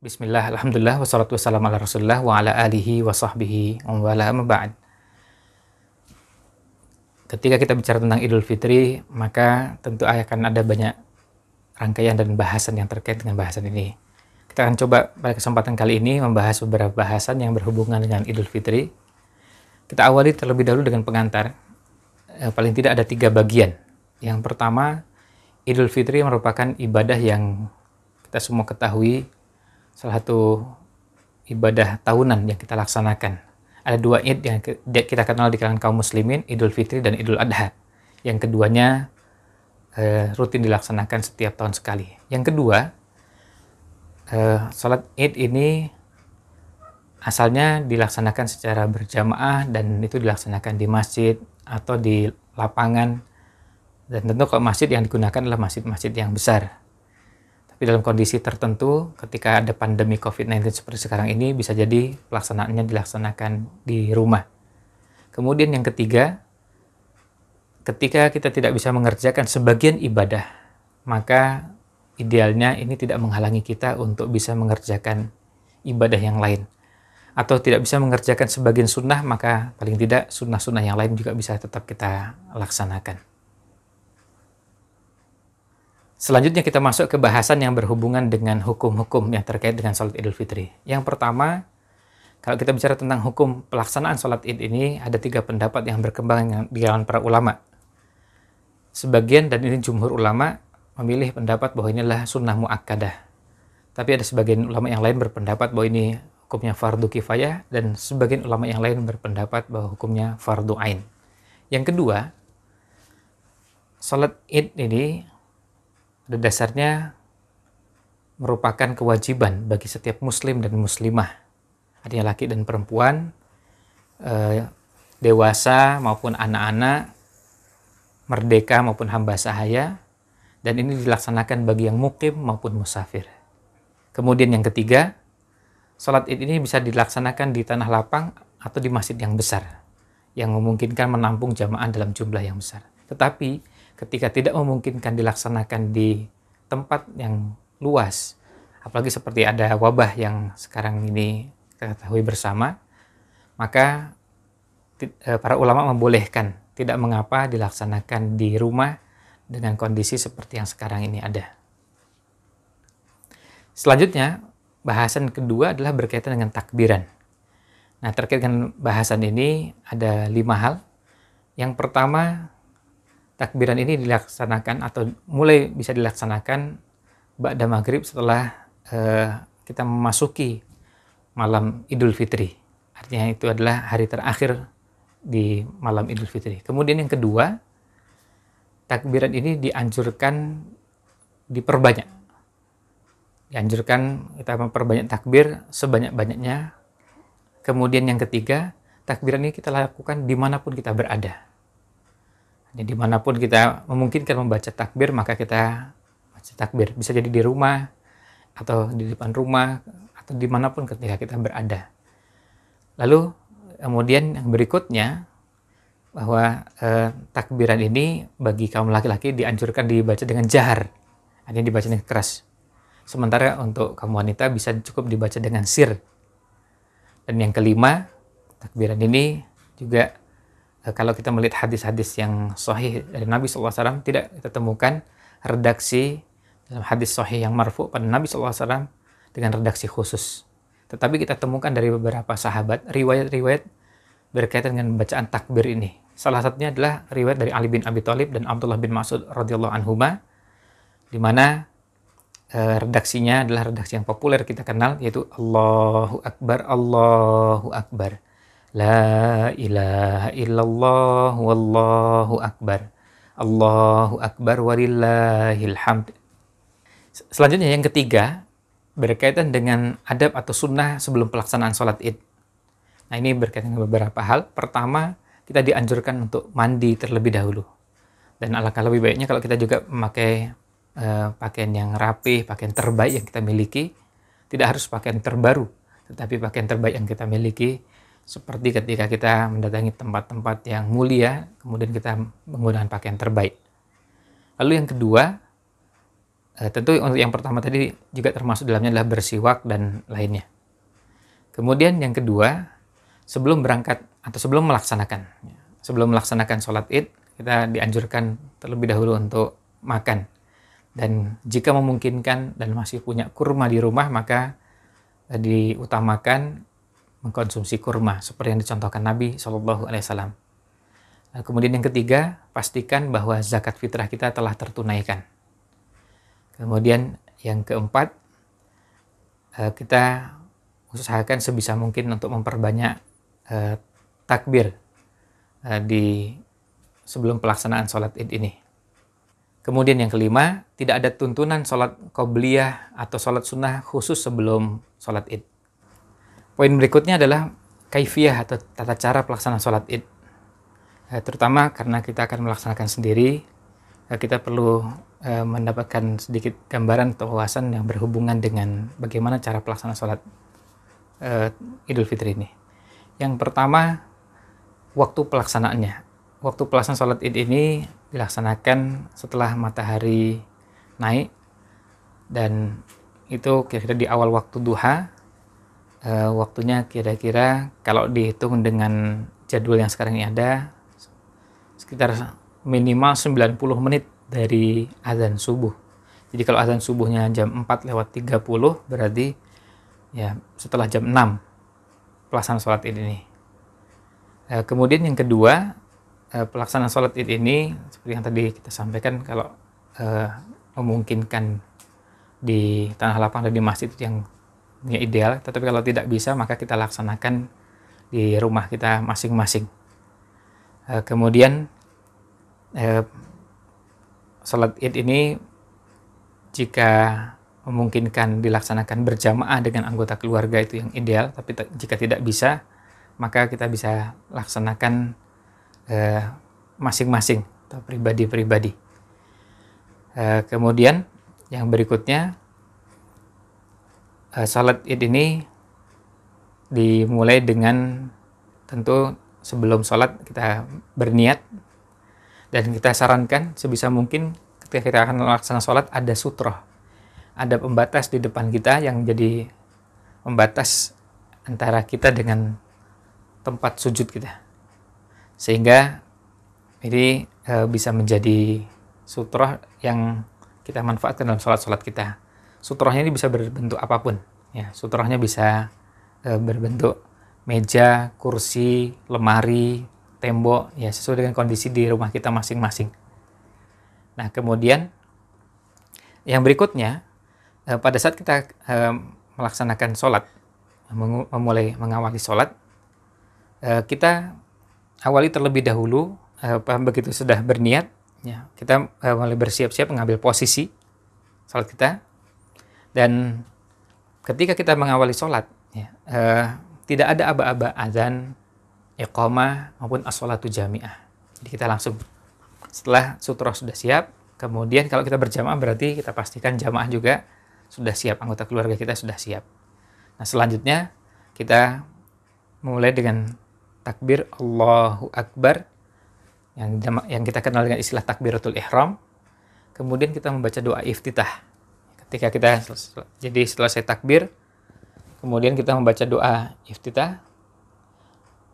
Bismillah, alhamdulillah, wassalatu wassalamu ala rasulillah wa ala alihi wa sahbihi wa wala amma ba'd. Ketika kita bicara tentang Idul Fitri, maka tentu akan ada banyak rangkaian dan bahasan yang terkait dengan bahasan ini. Kita akan coba pada kesempatan kali ini membahas beberapa bahasan yang berhubungan dengan Idul Fitri. Kita awali terlebih dahulu dengan pengantar. Paling tidak ada 3 bagian. Yang pertama, Idul Fitri merupakan ibadah yang kita semua ketahui, salah satu ibadah tahunan yang kita laksanakan. Ada 2 Id yang kita kenal di kalangan kaum muslimin, Idul Fitri dan Idul Adha. Yang keduanya rutin dilaksanakan setiap tahun sekali. Yang kedua, salat Id ini asalnya dilaksanakan secara berjamaah dan itu dilaksanakan di masjid atau di lapangan. Dan tentu kalau masjid yang digunakan adalah masjid-masjid yang besar. Tapi dalam kondisi tertentu, ketika ada pandemi COVID-19 seperti sekarang ini, bisa jadi pelaksanaannya dilaksanakan di rumah. Kemudian yang ketiga, ketika kita tidak bisa mengerjakan sebagian ibadah, maka idealnya ini tidak menghalangi kita untuk bisa mengerjakan ibadah yang lain. Atau tidak bisa mengerjakan sebagian sunnah, maka paling tidak sunnah-sunnah yang lain juga bisa tetap kita laksanakan. Selanjutnya kita masuk ke bahasan yang berhubungan dengan hukum-hukum yang terkait dengan sholat Idul Fitri. Yang pertama, kalau kita bicara tentang hukum pelaksanaan sholat Id ini, ada 3 pendapat yang berkembang di kalangan para ulama. Sebagian, dan ini jumhur ulama, memilih pendapat bahwa ini adalah sunnah mu'akkadah. Tapi ada sebagian ulama yang lain berpendapat bahwa ini hukumnya fardu kifayah, dan sebagian ulama yang lain berpendapat bahwa hukumnya fardu ain. Yang kedua, sholat Id ini pada dasarnya merupakan kewajiban bagi setiap muslim dan muslimah, artinya laki dan perempuan, dewasa maupun anak-anak, merdeka maupun hamba sahaya, dan ini dilaksanakan bagi yang mukim maupun musafir. Kemudian yang ketiga, sholat Id ini bisa dilaksanakan di tanah lapang atau di masjid yang besar, yang memungkinkan menampung jamaah dalam jumlah yang besar. Tetapi ketika tidak memungkinkan dilaksanakan di tempat yang luas, apalagi seperti ada wabah yang sekarang ini kita ketahui bersama, maka para ulama membolehkan, tidak mengapa dilaksanakan di rumah dengan kondisi seperti yang sekarang ini ada. Selanjutnya, bahasan kedua adalah berkaitan dengan takbiran. Nah, terkait dengan bahasan ini ada 5 hal. Yang pertama, takbiran ini dilaksanakan atau mulai bisa dilaksanakan ba'da maghrib setelah kita memasuki malam Idul Fitri. Artinya itu adalah hari terakhir di malam Idul Fitri. Kemudian yang kedua, takbiran ini dianjurkan diperbanyak. Dianjurkan kita memperbanyak takbir sebanyak-banyaknya. Kemudian yang ketiga, takbiran ini kita lakukan dimanapun kita berada. Jadi dimanapun kita memungkinkan membaca takbir, maka kita baca takbir. Bisa jadi di rumah, atau di depan rumah, atau dimanapun ketika kita berada. Lalu kemudian yang berikutnya, bahwa takbiran ini bagi kaum laki-laki dianjurkan dibaca dengan jahar, artinya dibaca dengan keras. Sementara untuk kaum wanita bisa cukup dibaca dengan sir. Dan yang kelima, takbiran ini juga kalau kita melihat hadis-hadis yang sahih dari Nabi SAW, tidak kita temukan redaksi dalam hadis sahih yang marfu pada Nabi SAW dengan redaksi khusus. Tetapi kita temukan dari beberapa sahabat, riwayat-riwayat berkaitan dengan bacaan takbir ini. Salah satunya adalah riwayat dari Ali bin Abi Thalib dan Abdullah bin Mas'ud radhiyallahu anhuma, di mana redaksinya adalah redaksi yang populer kita kenal, yaitu Allahu Akbar, Allahu Akbar. La ilaha illallah wallahu akbar. Allahu akbar walillahil hamd. Selanjutnya yang ketiga, berkaitan dengan adab atau sunnah sebelum pelaksanaan sholat Id. Nah, ini berkaitan dengan beberapa hal. Pertama, kita dianjurkan untuk mandi terlebih dahulu. Dan alangkah lebih baiknya kalau kita juga memakai pakaian yang rapi, pakaian terbaik yang kita miliki. Tidak harus pakaian terbaru, tetapi pakaian terbaik yang kita miliki. Seperti ketika kita mendatangi tempat-tempat yang mulia, kemudian kita menggunakan pakaian terbaik. Lalu yang kedua, Tentu untuk yang pertama tadi juga termasuk dalamnya adalah bersiwak dan lainnya. Kemudian yang kedua, sebelum berangkat atau sebelum melaksanakan sholat id, kita dianjurkan terlebih dahulu untuk makan. Dan jika memungkinkan dan masih punya kurma di rumah, maka diutamakan mengkonsumsi kurma seperti yang dicontohkan Nabi SAW. Kemudian yang ketiga, pastikan bahwa zakat fitrah kita telah tertunaikan. Kemudian yang keempat, kita usahakan sebisa mungkin untuk memperbanyak takbir di sebelum pelaksanaan sholat id ini. Kemudian yang kelima, tidak ada tuntunan sholat qobliyah atau sholat sunnah khusus sebelum sholat id. Poin berikutnya adalah kaifiyah atau tata cara pelaksanaan sholat id. Terutama karena kita akan melaksanakan sendiri, kita perlu mendapatkan sedikit gambaran atau wawasan yang berhubungan dengan bagaimana cara pelaksanaan sholat Idul Fitri ini. Yang pertama, waktu pelaksanaannya. Waktu pelaksanaan sholat id ini dilaksanakan setelah matahari naik, dan itu kira-kira di awal waktu duha. Waktunya kira-kira kalau dihitung dengan jadwal yang sekarang ini ada, sekitar minimal 90 menit dari azan subuh. Jadi kalau azan subuhnya jam 4:30, berarti ya setelah jam 6 pelaksanaan sholat id ini. Kemudian yang kedua, pelaksanaan sholat id ini seperti yang tadi kita sampaikan, kalau memungkinkan di tanah lapang dan di masjid itu yang ideal. Tetapi kalau tidak bisa, maka kita laksanakan di rumah kita masing-masing. Kemudian sholat id ini jika memungkinkan dilaksanakan berjamaah dengan anggota keluarga itu yang ideal. Tapi jika tidak bisa, maka kita bisa laksanakan masing-masing atau pribadi-pribadi. Kemudian yang berikutnya, sholat id ini dimulai dengan tentu sebelum sholat kita berniat, dan kita sarankan sebisa mungkin ketika kita akan melaksanakan sholat ada sutroh, ada pembatas di depan kita yang jadi pembatas antara kita dengan tempat sujud kita, sehingga ini bisa menjadi sutroh yang kita manfaatkan dalam sholat-sholat kita. Sutrohnya ini bisa berbentuk apapun, ya. Sutrohnya bisa berbentuk meja, kursi, lemari, tembok, ya sesuai dengan kondisi di rumah kita masing-masing. Nah, kemudian yang berikutnya, pada saat kita melaksanakan sholat, memulai mengawali sholat, kita awali terlebih dahulu, begitu sudah berniat, ya, kita mulai bersiap-siap mengambil posisi sholat kita. Dan ketika kita mengawali sholat, ya, tidak ada aba-aba azan, iqamah maupun as-sholatu jami'ah. Jadi kita langsung setelah sutroh sudah siap, kemudian kalau kita berjamaah berarti kita pastikan jamaah juga sudah siap, anggota keluarga kita sudah siap. Nah, selanjutnya kita mulai dengan takbir Allahu Akbar yang kita kenal dengan istilah takbiratul ihram. Kemudian kita membaca doa iftitah. Ketika kita jadi selesai takbir, kemudian kita membaca doa iftitah.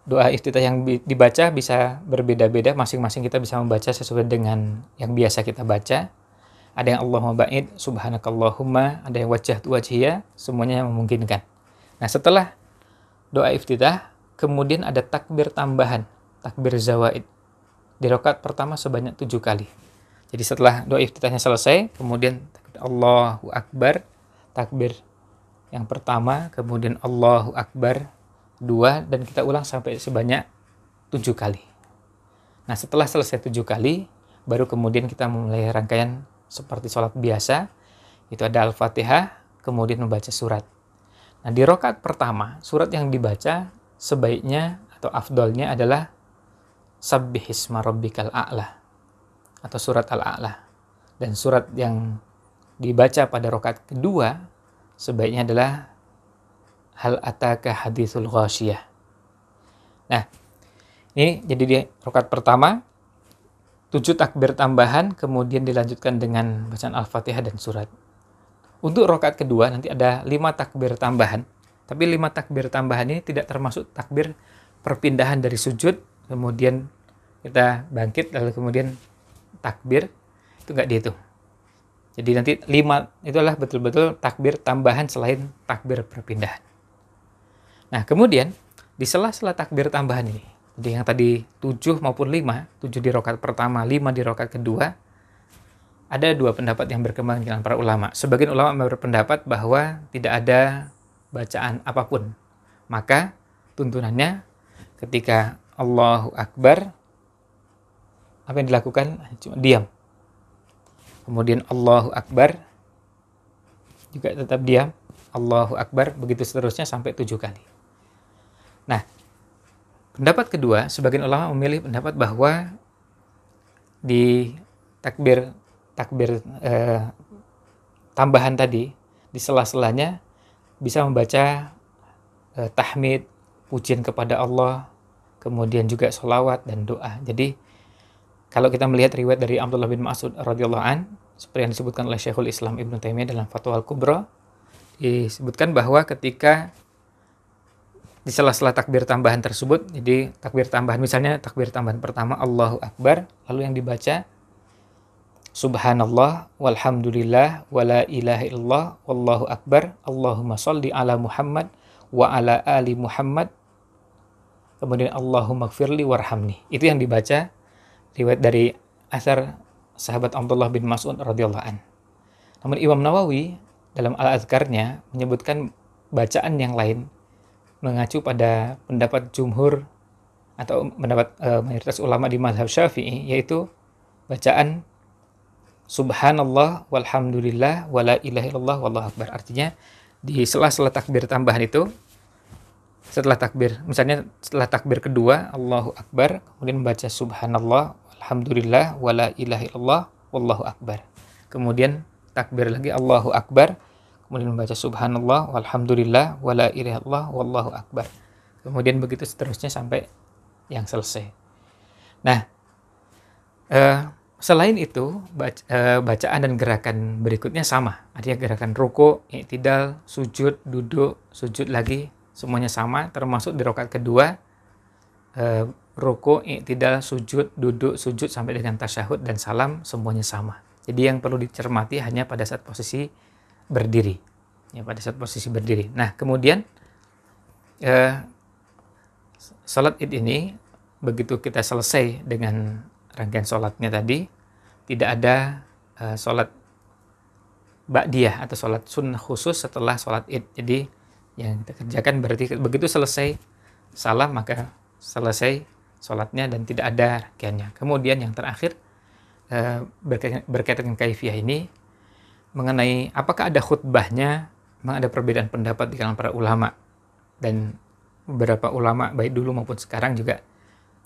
Doa iftitah yang dibaca bisa berbeda-beda, masing-masing kita bisa membaca sesuai dengan yang biasa kita baca. Ada yang Allahumma ba'id, subhanakallahumma, ada yang wajjahtu wajhiya, semuanya yang memungkinkan. Nah, setelah doa iftitah, kemudian ada takbir tambahan, takbir zawaid. Di rakaat pertama sebanyak 7 kali. Jadi setelah doa iftitahnya selesai, kemudian Allahu Akbar, takbir yang pertama, kemudian Allahu Akbar 2, dan kita ulang sampai sebanyak 7 kali. Nah, setelah selesai 7 kali, baru kemudian kita memulai rangkaian seperti sholat biasa. Itu ada Al-Fatihah, kemudian membaca surat. Nah, di rakaat pertama, surat yang dibaca sebaiknya atau afdolnya adalah Sabbihisma rabbikal a'la atau surat Al-A'la. Dan surat yang dibaca pada rakaat kedua sebaiknya adalah Hal ataka haditsul ghasyiyah. Nah, ini jadi di rakaat pertama 7 takbir tambahan, kemudian dilanjutkan dengan bacaan Al-Fatihah dan surat. Untuk rakaat kedua nanti ada 5 takbir tambahan, tapi 5 takbir tambahan ini tidak termasuk takbir perpindahan dari sujud, kemudian kita bangkit, lalu kemudian takbir, itu nggak dihitung. Jadi nanti 5 itu adalah betul-betul takbir tambahan selain takbir perpindahan. Nah, kemudian di sela-sela takbir tambahan ini, jadi yang tadi 7 maupun 5, 7 di rakaat pertama, 5 di rakaat kedua, ada 2 pendapat yang berkembang di kalangan para ulama. Sebagian ulama berpendapat bahwa tidak ada bacaan apapun. Maka tuntunannya ketika Allahu Akbar, apa yang dilakukan? Cuma diam. Kemudian Allahu Akbar, juga tetap diam. Allahu Akbar, begitu seterusnya sampai 7 kali. Nah, pendapat kedua, sebagian ulama memilih pendapat bahwa di takbir tambahan tadi, di sela-selanya bisa membaca tahmid, pujian kepada Allah, kemudian juga sholawat dan doa. Jadi kalau kita melihat riwayat dari Abdullah bin Mas'ud radhiyallahu an, seperti yang disebutkan oleh Syekhul Islam Ibnu Taimiyah dalam Fatwa Al-Kubra, disebutkan bahwa ketika di sela-sela takbir tambahan tersebut, jadi takbir tambahan, misalnya takbir tambahan pertama Allahu Akbar, lalu yang dibaca Subhanallah walhamdulillah wala ilaha illallah wallahu akbar, Allahumma sholli ala Muhammad wa ala ali Muhammad, kemudian Allahumma gfirli warhamni. Itu yang dibaca riwayat dari asar sahabat Abdullah bin Mas'ud radhiyallahu an. Namun Imam Nawawi dalam Al-Adhkarnya menyebutkan bacaan yang lain, mengacu pada pendapat jumhur atau pendapat mayoritas ulama di mazhab Syafi'i, yaitu bacaan Subhanallah walhamdulillah wala ilaha illallah wallahu akbar. Artinya di sela-sela takbir tambahan itu, setelah takbir, misalnya setelah takbir kedua Allahu Akbar, kemudian membaca Subhanallah walhamdulillah wala ilaha illallah wallahu akbar. Kemudian takbir lagi Allahu Akbar, kemudian membaca Subhanallah walhamdulillah wala ilaha illallah wallahu akbar. Kemudian begitu seterusnya sampai yang selesai. Nah, selain itu bacaan dan gerakan berikutnya sama. Artinya gerakan ruku, i'tidal, sujud, duduk, sujud lagi, semuanya sama, termasuk di rakaat kedua, ruku, i'tidal, sujud, duduk, sujud sampai dengan tasyahud dan salam, semuanya sama. Jadi yang perlu dicermati hanya pada saat posisi berdiri. Ya, pada saat posisi berdiri. Nah, kemudian salat Id ini, begitu kita selesai dengan rangkaian salatnya tadi, tidak ada salat ba'diyah atau salat sunnah khusus setelah salat Id. Jadi yang kita kerjakan berarti begitu selesai salam maka selesai salatnya dan tidak ada rangkaiannya. Kemudian yang terakhir berkaitan dengan kaifiyah ini, mengenai apakah ada khutbahnya, memang ada perbedaan pendapat di kalangan para ulama. Dan beberapa ulama baik dulu maupun sekarang juga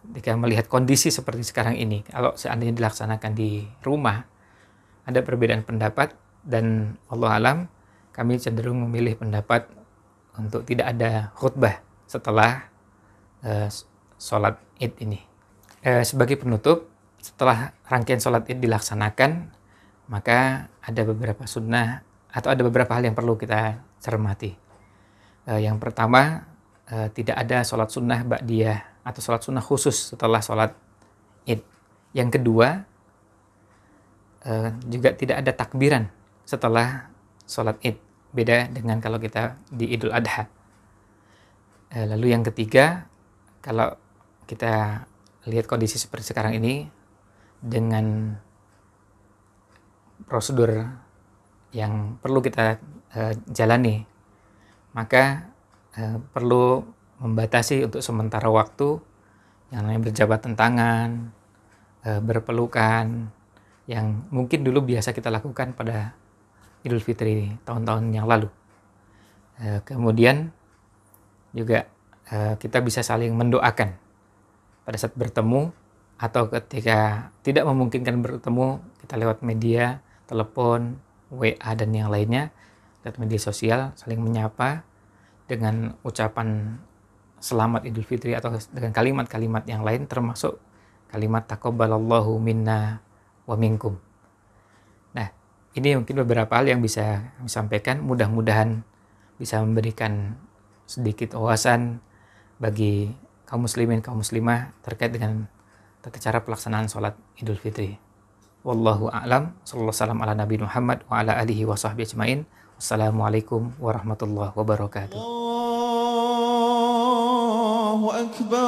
ketika melihat kondisi seperti sekarang ini, kalau seandainya dilaksanakan di rumah, ada perbedaan pendapat, dan Allah alam kami cenderung memilih pendapat untuk tidak ada khutbah setelah sholat Id ini. Sebagai penutup, setelah rangkaian sholat Id dilaksanakan, maka ada beberapa sunnah atau ada beberapa hal yang perlu kita cermati. Yang pertama, tidak ada sholat sunnah ba'diyah atau sholat sunnah khusus setelah sholat Id. Yang kedua, juga tidak ada takbiran setelah sholat Id. Beda dengan kalau kita di Idul Adha. Lalu yang ketiga, kalau kita lihat kondisi seperti sekarang ini, dengan prosedur yang perlu kita jalani, maka perlu membatasi untuk sementara waktu yang namanya berjabatan tangan, berpelukan, yang mungkin dulu biasa kita lakukan pada Idul Fitri tahun-tahun yang lalu. Kemudian juga kita bisa saling mendoakan pada saat bertemu, atau ketika tidak memungkinkan bertemu, kita lewat media, telepon, WA dan yang lainnya, lewat media sosial, saling menyapa dengan ucapan selamat Idul Fitri atau dengan kalimat-kalimat yang lain, termasuk kalimat taqabbalallahu minna wa minkum. Nah, ini mungkin beberapa hal yang bisa kami sampaikan, mudah-mudahan bisa memberikan sedikit wawasan bagi kaum muslimin, kaum muslimah terkait dengan tata cara pelaksanaan sholat Idul Fitri. Wallahu a'lam, sallallahu salam ala Nabi Muhammad wa ala alihi wa sahbihi ajmain. Wassalamualaikum warahmatullahi wabarakatuh. Allahu Akbar,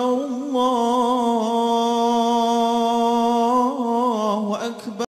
Allahu Akbar.